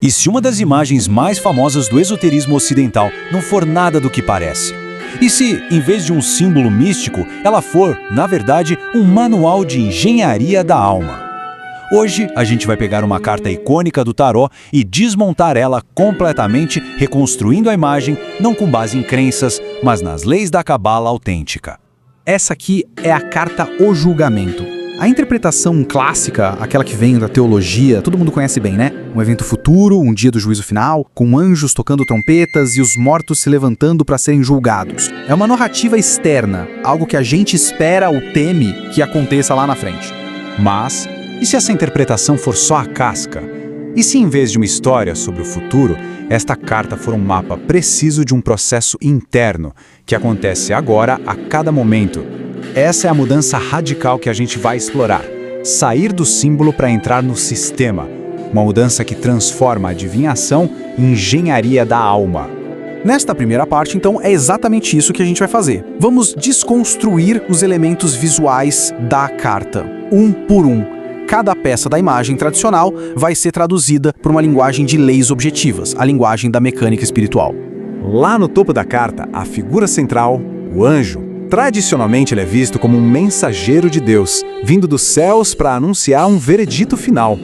E se uma das imagens mais famosas do esoterismo ocidental não for nada do que parece? E se, em vez de um símbolo místico, ela for, na verdade, um manual de engenharia da alma? Hoje, a gente vai pegar uma carta icônica do tarô e desmontar ela completamente, reconstruindo a imagem, não com base em crenças, mas nas leis da cabala autêntica. Essa aqui é a carta O Julgamento. A interpretação clássica, aquela que vem da teologia, todo mundo conhece bem, né? Um evento futuro, um dia do juízo final, com anjos tocando trompetas e os mortos se levantando para serem julgados. É uma narrativa externa, algo que a gente espera ou teme que aconteça lá na frente. Mas, e se essa interpretação for só a casca? E se, em vez de uma história sobre o futuro, esta carta for um mapa preciso de um processo interno, que acontece agora, a cada momento? Essa é a mudança radical que a gente vai explorar. Sair do símbolo para entrar no sistema. Uma mudança que transforma a adivinhação em engenharia da alma. Nesta primeira parte, então, é exatamente isso que a gente vai fazer. Vamos desconstruir os elementos visuais da carta, um por um. Cada peça da imagem tradicional vai ser traduzida por uma linguagem de leis objetivas, a linguagem da mecânica espiritual. Lá no topo da carta, a figura central, o anjo. Tradicionalmente, ele é visto como um mensageiro de Deus, vindo dos céus para anunciar um veredito final.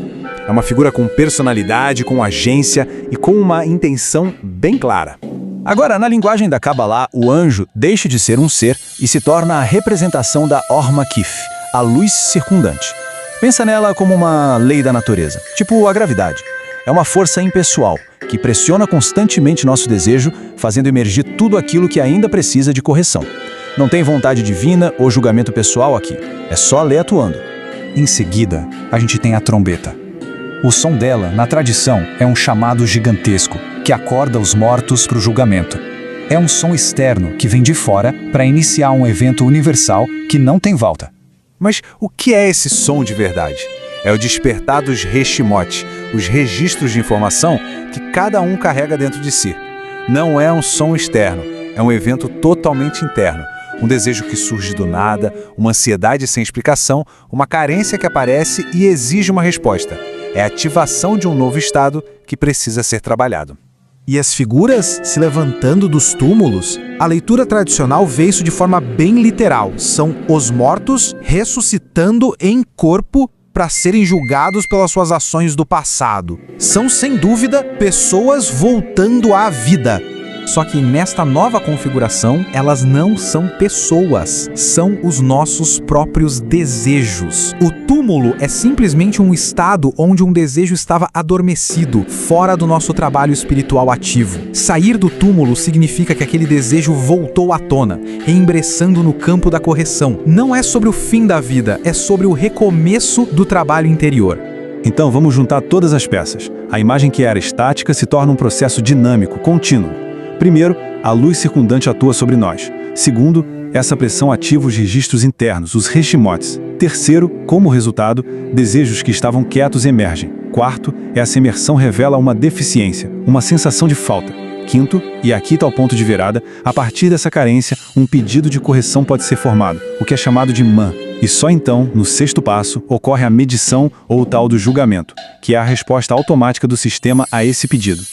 É uma figura com personalidade, com agência e com uma intenção bem clara. Agora, na linguagem da Kabbalah, o anjo deixa de ser um ser e se torna a representação da Or Makif, a luz circundante. Pensa nela como uma lei da natureza, tipo a gravidade. É uma força impessoal, que pressiona constantemente nosso desejo, fazendo emergir tudo aquilo que ainda precisa de correção. Não tem vontade divina ou julgamento pessoal aqui, é só a lei atuando. Em seguida, a gente tem a trombeta. O som dela, na tradição, é um chamado gigantesco, que acorda os mortos para o julgamento. É um som externo que vem de fora para iniciar um evento universal que não tem volta. Mas o que é esse som de verdade? É o despertar dos Reshimot, os registros de informação que cada um carrega dentro de si. Não é um som externo, é um evento totalmente interno. Um desejo que surge do nada, uma ansiedade sem explicação, uma carência que aparece e exige uma resposta. É a ativação de um novo estado que precisa ser trabalhado. E as figuras se levantando dos túmulos, a leitura tradicional vê isso de forma bem literal. São os mortos ressuscitando em corpo para serem julgados pelas suas ações do passado. São, sem dúvida, pessoas voltando à vida. Só que nesta nova configuração, elas não são pessoas, são os nossos próprios desejos. O túmulo é simplesmente um estado onde um desejo estava adormecido, fora do nosso trabalho espiritual ativo. Sair do túmulo significa que aquele desejo voltou à tona, reingressando no campo da correção. Não é sobre o fim da vida, é sobre o recomeço do trabalho interior. Então vamos juntar todas as peças. A imagem que era estática se torna um processo dinâmico, contínuo. Primeiro, a luz circundante atua sobre nós. Segundo, essa pressão ativa os registros internos, os Reshimots. Terceiro, como resultado, desejos que estavam quietos emergem. Quarto, essa imersão revela uma deficiência, uma sensação de falta. Quinto, e aqui está o ponto de virada, a partir dessa carência, um pedido de correção pode ser formado, o que é chamado de man. E só então, no sexto passo, ocorre a medição ou o tal do julgamento, que é a resposta automática do sistema a esse pedido.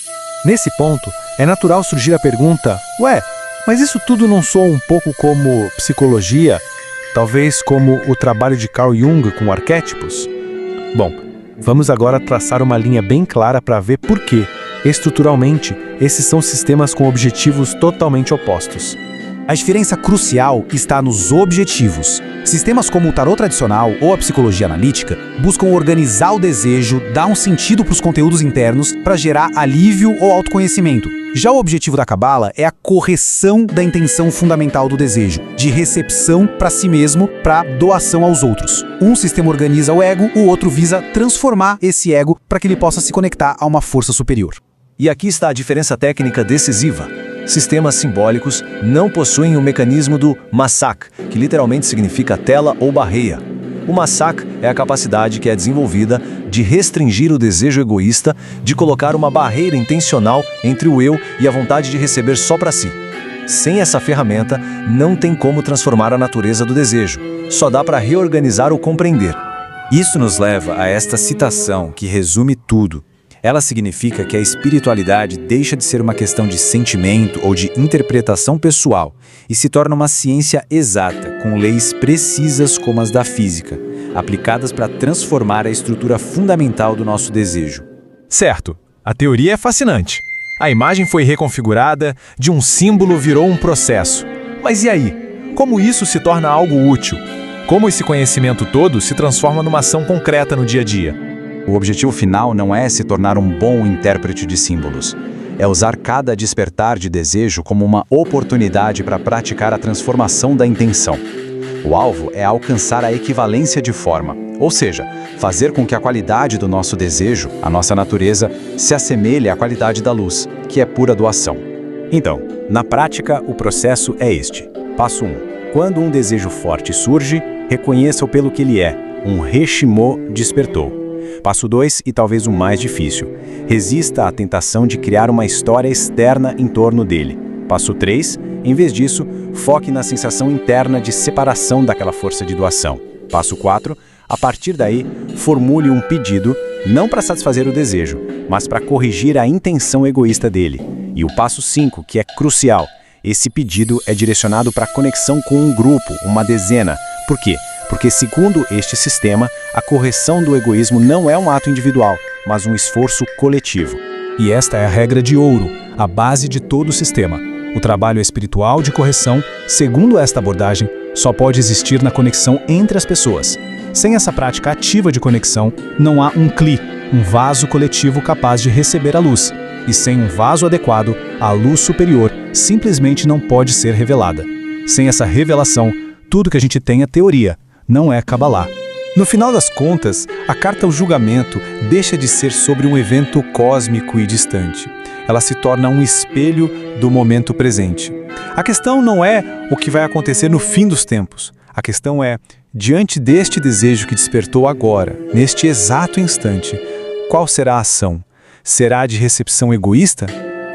Nesse ponto, é natural surgir a pergunta: ué, mas isso tudo não soa um pouco como psicologia? Talvez como o trabalho de Carl Jung com arquétipos? Bom, vamos agora traçar uma linha bem clara para ver por que, estruturalmente, esses são sistemas com objetivos totalmente opostos. A diferença crucial está nos objetivos. Sistemas como o tarô tradicional ou a psicologia analítica buscam organizar o desejo, dar um sentido para os conteúdos internos para gerar alívio ou autoconhecimento. Já o objetivo da Cabala é a correção da intenção fundamental do desejo, de recepção para si mesmo, para doação aos outros. Um sistema organiza o ego, o outro visa transformar esse ego para que ele possa se conectar a uma força superior. E aqui está a diferença técnica decisiva. Sistemas simbólicos não possuem o mecanismo do masak, que literalmente significa tela ou barreira. O masak é a capacidade que é desenvolvida de restringir o desejo egoísta, de colocar uma barreira intencional entre o eu e a vontade de receber só para si. Sem essa ferramenta, não tem como transformar a natureza do desejo, só dá para reorganizar ou compreender. Isso nos leva a esta citação que resume tudo. Ela significa que a espiritualidade deixa de ser uma questão de sentimento ou de interpretação pessoal e se torna uma ciência exata, com leis precisas como as da física, aplicadas para transformar a estrutura fundamental do nosso desejo. Certo, a teoria é fascinante. A imagem foi reconfigurada, de um símbolo virou um processo. Mas e aí? Como isso se torna algo útil? Como esse conhecimento todo se transforma numa ação concreta no dia a dia? O objetivo final não é se tornar um bom intérprete de símbolos. É usar cada despertar de desejo como uma oportunidade para praticar a transformação da intenção. O alvo é alcançar a equivalência de forma, ou seja, fazer com que a qualidade do nosso desejo, a nossa natureza, se assemelhe à qualidade da luz, que é pura doação. Então, na prática, o processo é este. Passo 1. Quando um desejo forte surge, reconheça-o pelo que ele é. Um Reshimô despertou. Passo 2, e talvez o mais difícil. Resista à tentação de criar uma história externa em torno dele. Passo 3, em vez disso, foque na sensação interna de separação daquela força de doação. Passo 4, a partir daí, formule um pedido, não para satisfazer o desejo, mas para corrigir a intenção egoísta dele. E o passo 5, que é crucial, esse pedido é direcionado para a conexão com um grupo, uma dezena. Por quê? Porque, segundo este sistema, a correção do egoísmo não é um ato individual, mas um esforço coletivo. E esta é a regra de ouro, a base de todo o sistema. O trabalho espiritual de correção, segundo esta abordagem, só pode existir na conexão entre as pessoas. Sem essa prática ativa de conexão, não há um cli, um vaso coletivo capaz de receber a luz. E sem um vaso adequado, a luz superior simplesmente não pode ser revelada. Sem essa revelação, tudo que a gente tem é teoria, não é Kabbalah. No final das contas, a carta ao julgamento deixa de ser sobre um evento cósmico e distante. Ela se torna um espelho do momento presente. A questão não é o que vai acontecer no fim dos tempos. A questão é, diante deste desejo que despertou agora, neste exato instante, qual será a ação? Será de recepção egoísta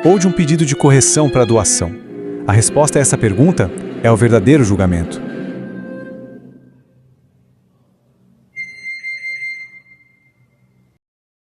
ou de um pedido de correção para doação? A resposta a essa pergunta é o verdadeiro julgamento.